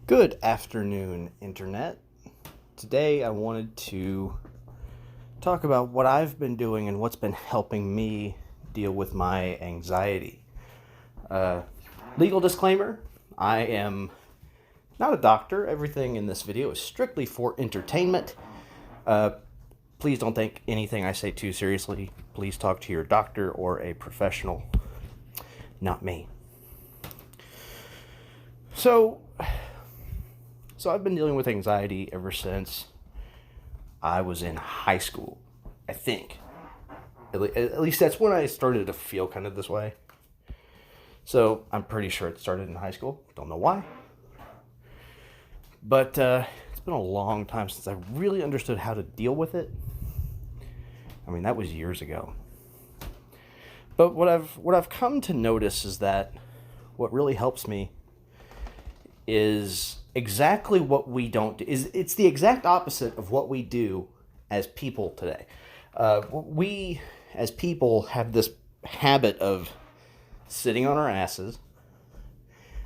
Good afternoon, Internet. Today I wanted to talk about what I've been doing and what's been helping me deal with my anxiety. Legal disclaimer, I am not a doctor. Everything in this video is strictly for entertainment. Please don't take anything I say too seriously. Please talk to your doctor or a professional, not me. So I've been dealing with anxiety ever since I was in high school, I think. At least that's when I started to feel kind of this way. So I'm pretty sure it started in high school. Don't know why. But it's been a long time since I really understood how to deal with it. I mean, that was years ago. But what I've come to notice is that what really helps me is exactly what we don't do. It's the exact opposite of what we do as people today. We, as people, have this habit of sitting on our asses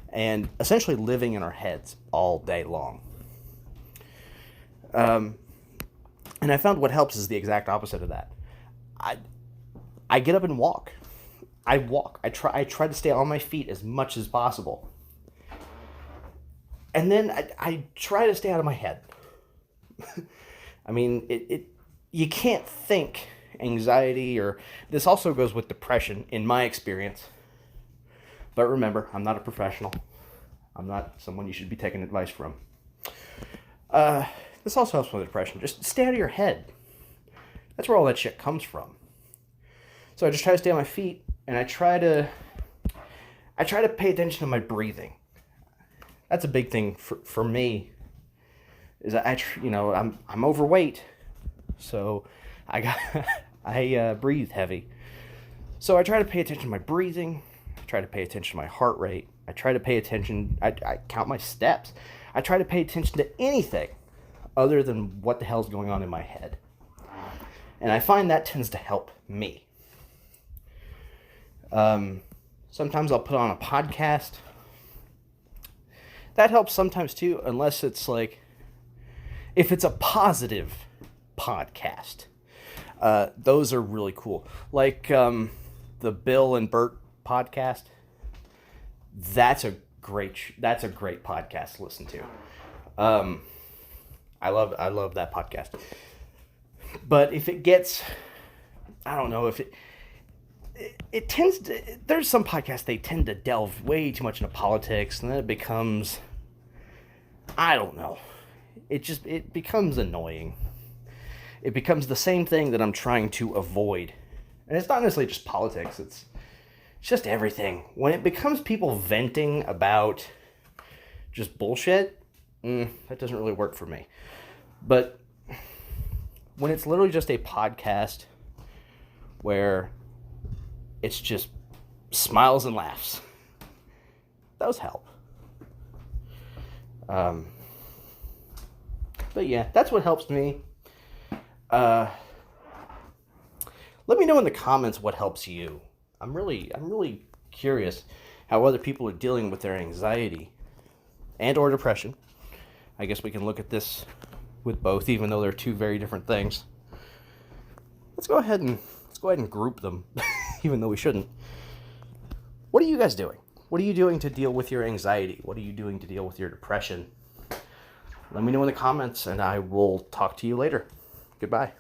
and essentially living in our heads all day long. And I found what helps is the exact opposite of that. I get up and walk. I walk. I try to stay on my feet as much as possible. And then I try to stay out of my head. I mean, you can't think anxiety, or this also goes with depression in my experience. But remember, I'm not a professional. I'm not someone you should be taking advice from. This also helps with depression. Just stay out of your head. That's where all that shit comes from. So I just try to stay on my feet, and I try to pay attention to my breathing. That's a big thing for me. Is I'm overweight, so I breathe heavy. So I try to pay attention to my breathing. I try to pay attention to my heart rate. I try to pay attention. I count my steps. I try to pay attention to anything other than what the hell's going on in my head. And I find that tends to help me. Sometimes I'll put on a podcast. That helps sometimes too, unless it's like, if it's a positive podcast. Those are really cool. Like the Bill and Bert podcast. That's a great podcast to listen to. I love that podcast. But if it gets, I don't know, if it tends to, there's some podcasts, they tend to delve way too much into politics, and then it becomes, I don't know, it becomes annoying. It becomes the same thing that I'm trying to avoid. And it's not necessarily just politics, it's just everything. When it becomes people venting about just bullshit, that doesn't really work for me. But when it's literally just a podcast where it's just smiles and laughs, those help. But yeah, that's what helps me. Let me know in the comments what helps you. I'm really curious how other people are dealing with their anxiety and or depression. I guess we can look at this with both, even though they're two very different things. Let's go ahead and group them, even though we shouldn't. What are you guys doing? What are you doing to deal with your anxiety? What are you doing to deal with your depression? Let me know in the comments, and I will talk to you later. Goodbye.